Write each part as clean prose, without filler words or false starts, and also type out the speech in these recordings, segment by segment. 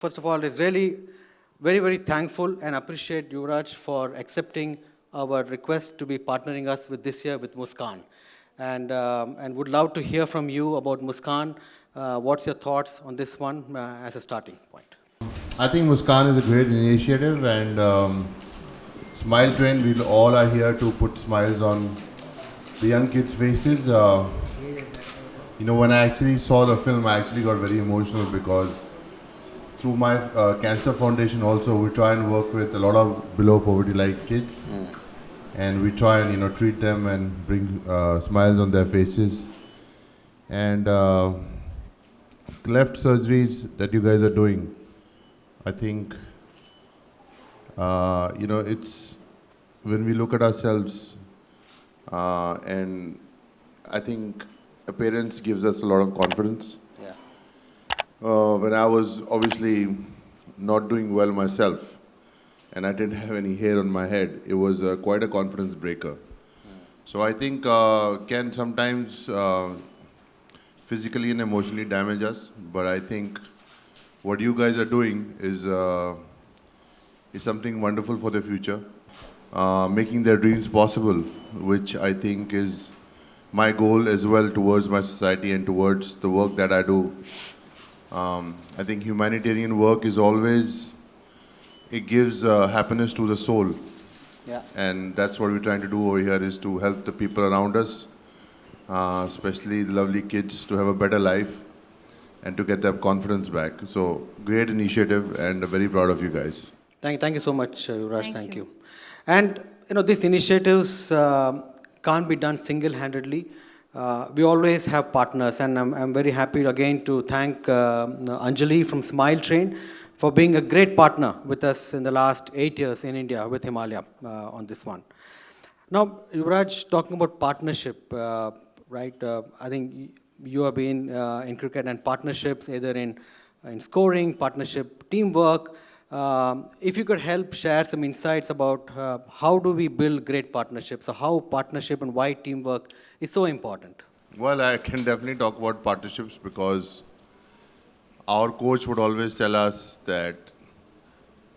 First of all, is really very, very thankful and appreciate Yuvraj for accepting our request to be partnering us with this year with Muskaan. And would love to hear from you about Muskaan. What's your thoughts on this one as a starting point? I think Muskaan is a great initiative, and Smile Train, we all are here to put smiles on the young kids' faces. When I actually saw the film, I actually got very emotional because through my cancer foundation also, we try and work with a lot of below poverty like kids, and we try and treat them and bring smiles on their faces. And cleft surgeries that you guys are doing, I think it's when we look at ourselves, and I think appearance gives us a lot of confidence. Yeah. When I was obviously not doing well myself, and I didn't have any hair on my head, it was quite a confidence breaker. So I think can sometimes physically and emotionally damage us, but I think what you guys are doing is something wonderful for the future, making their dreams possible, which I think is my goal as well towards my society and towards the work that I do. I think humanitarian work is always, it gives happiness to the soul. Yeah. And that's what we're trying to do over here, is to help the people around us, especially the lovely kids, to have a better life and to get their confidence back. So great initiative, and very proud of you guys. Thank you so much, Yuvraj. Thank you. And these initiatives can't be done single-handedly. We always have partners, and I'm very happy again to thank Anjali from Smile Train for being a great partner with us in the last 8 years in India with Himalaya on this one. Now, Yuvraj, talking about partnership, right? I think you have been in cricket and partnerships, either in scoring, partnership, teamwork. If you could help share some insights about how do we build great partnerships, so how partnership and why teamwork is so important. Well, I can definitely talk about partnerships because our coach would always tell us that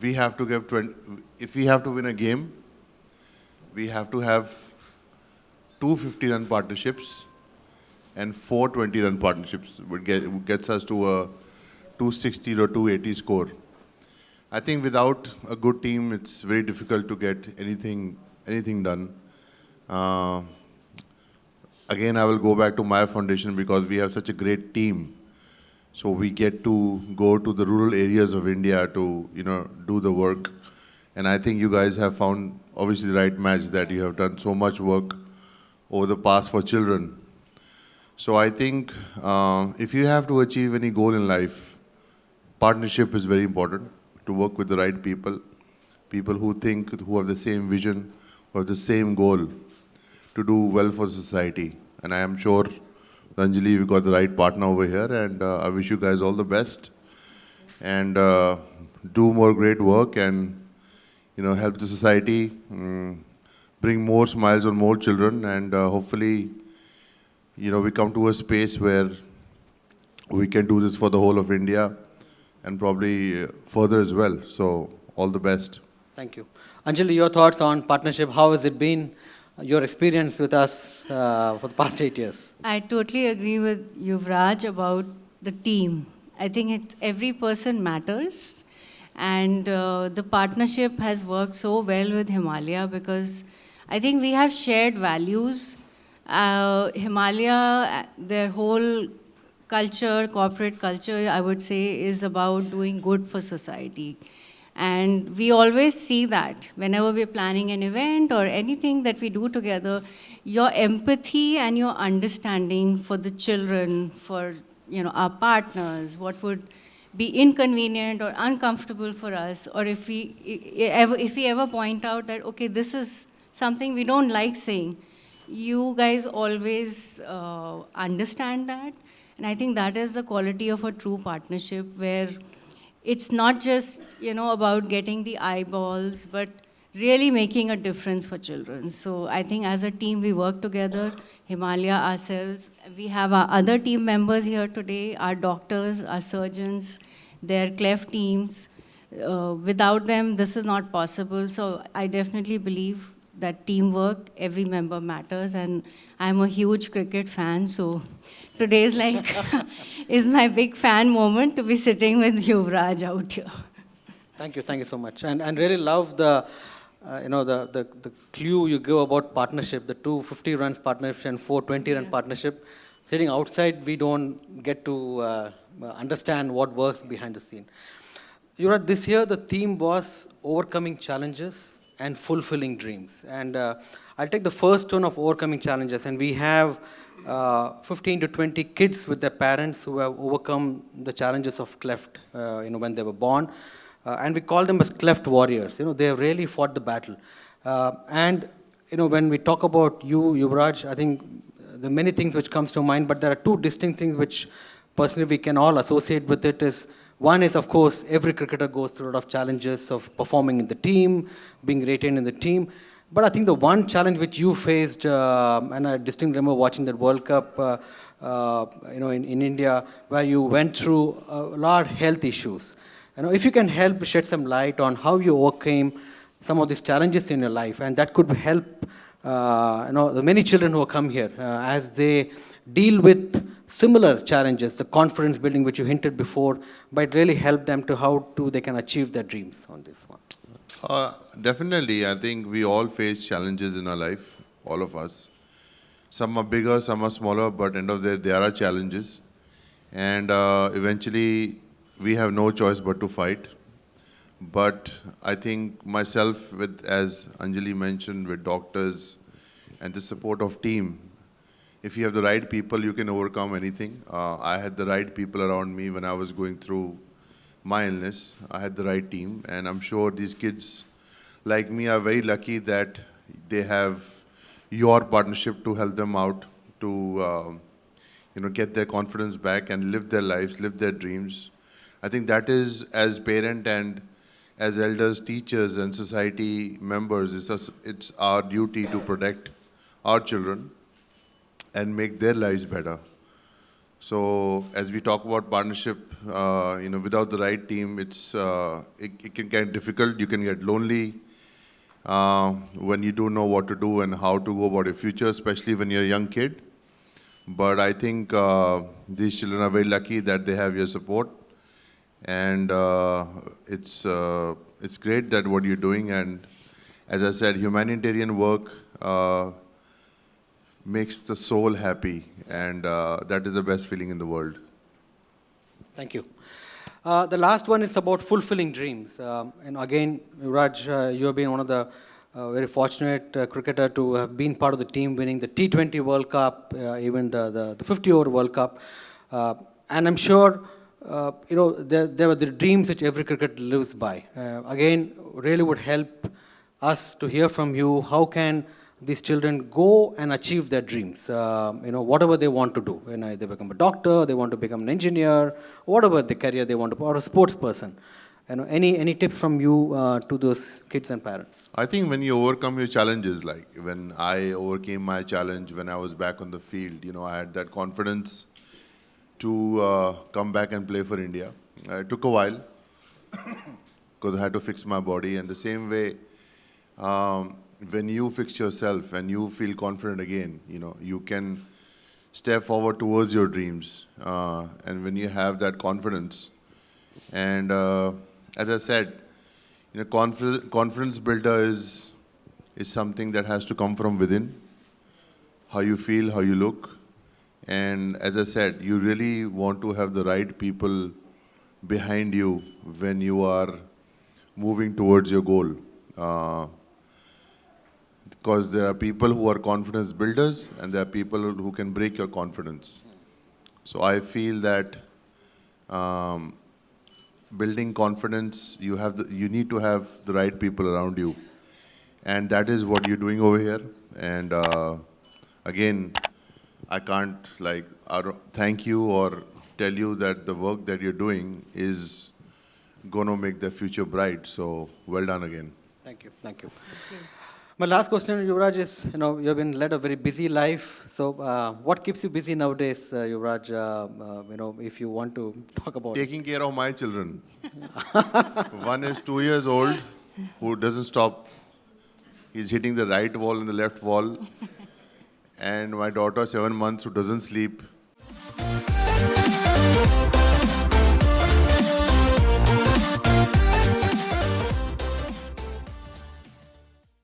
we have to give 20, if we have to win a game, we have to have 250-run partnerships and 420-run partnerships, which gets us to a 260 or 280 score. I think without a good team, it's very difficult to get anything done. Again, I will go back to my foundation because we have such a great team. So we get to go to the rural areas of India to, do the work. And I think you guys have found obviously the right match, that you have done so much work over the past for children. So I think if you have to achieve any goal in life, partnership is very important, to work with the right people, people who think, who have the same vision, who have the same goal to do well for society. And I am sure, Ranjali, we got the right partner over here, and I wish you guys all the best. And do more great work and, help the society, bring more smiles on more children, and hopefully, we come to a space where we can do this for the whole of India and probably further as well. So all the best. Thank you. Anjali, your thoughts on partnership, how has it been, your experience with us for the past 8 years? I totally agree with Yuvraj about the team. I think every person matters, and the partnership has worked so well with Himalaya because I think we have shared values. Himalaya, their whole culture, corporate culture, I would say, is about doing good for society. And we always see that whenever we're planning an event or anything that we do together, your empathy and your understanding for the children, for our partners, what would be inconvenient or uncomfortable for us, or if we ever point out that, okay, this is something we don't like saying, you guys always understand that. And I think that is the quality of a true partnership, where it's not just, about getting the eyeballs, but really making a difference for children. So I think as a team, we work together, Himalaya, ourselves. We have our other team members here today, our doctors, our surgeons. They're cleft teams. Without them, this is not possible. So I definitely believe that teamwork, every member matters, and I'm a huge cricket fan, so today's like is my big fan moment to be sitting with Yuvraj out here. Thank you so much, and really love the, the clue you give about partnership, the 250 runs partnership and 420 run partnership. Sitting outside, we don't get to understand what works behind the scene. This year the theme was overcoming challenges and fulfilling dreams. And I'll take the first one of overcoming challenges. And we have 15 to 20 kids with their parents who have overcome the challenges of cleft, when they were born. And we call them as cleft warriors. They have really fought the battle. And when we talk about you, Yuvraj, I think there are many things which comes to mind, but there are two distinct things which personally we can all associate with it. Is one is, of course, every cricketer goes through a lot of challenges of performing in the team, being retained in the team. But I think the one challenge which you faced, and I distinctly remember watching that World Cup, in India, where you went through a lot of health issues. If you can help shed some light on how you overcame some of these challenges in your life, and that could help, the many children who have come here as they deal with similar challenges, the confidence building which you hinted before, might really help them to how to they can achieve their dreams on this one. Definitely, I think we all face challenges in our life, all of us. Some are bigger, some are smaller, but end of the day, there are challenges. And eventually, we have no choice but to fight. But I think myself, with, as Anjali mentioned, with doctors and the support of team, if you have the right people, you can overcome anything. I had the right people around me when I was going through my illness. I had the right team, and I'm sure these kids like me are very lucky that they have your partnership to help them out to get their confidence back and live their lives, live their dreams. I think that is, as parent and as elders, teachers and society members, it's our duty to protect our children and make their lives better. So as we talk about partnership, without the right team, it can get difficult. You can get lonely when you don't know what to do and how to go about your future, especially when you're a young kid. But I think these children are very lucky that they have your support. And it's great that what you're doing. And as I said, humanitarian work makes the soul happy, and that is the best feeling in the world. Thank you. The last one is about fulfilling dreams. And again, Raj, you have been one of the very fortunate cricketer to have been part of the team winning the T20 World Cup, even the 50-over World Cup. And I'm sure, there were the dreams which every cricketer lives by. Again, really would help us to hear from you, how can these children go and achieve their dreams, whatever they want to do. They become a doctor, they want to become an engineer, whatever the career they want to, or a sports person. Any tips from you to those kids and parents? I think when you overcome your challenges, like when I overcame my challenge when I was back on the field, I had that confidence to come back and play for India. It took a while because I had to fix my body. And the same way, when you fix yourself and you feel confident again, you can step forward towards your dreams. And when you have that confidence, and as I said, confidence builder is something that has to come from within, how you feel, how you look. And as I said, you really want to have the right people behind you when you are moving towards your goal. Because there are people who are confidence builders and there are people who can break your confidence. So I feel that building confidence, you need to have the right people around you. And that is what you're doing over here. And again, I can't thank you or tell you that the work that you're doing is going to make the future bright. So well done again. Thank you. Thank you. My last question, Yuvraj, is, you've been led a very busy life. So, what keeps you busy nowadays, Yuvraj? If you want to talk about it. Taking care of my children. One is 2 years old, who doesn't stop. He's hitting the right wall and the left wall. And my daughter, 7 months, who doesn't sleep.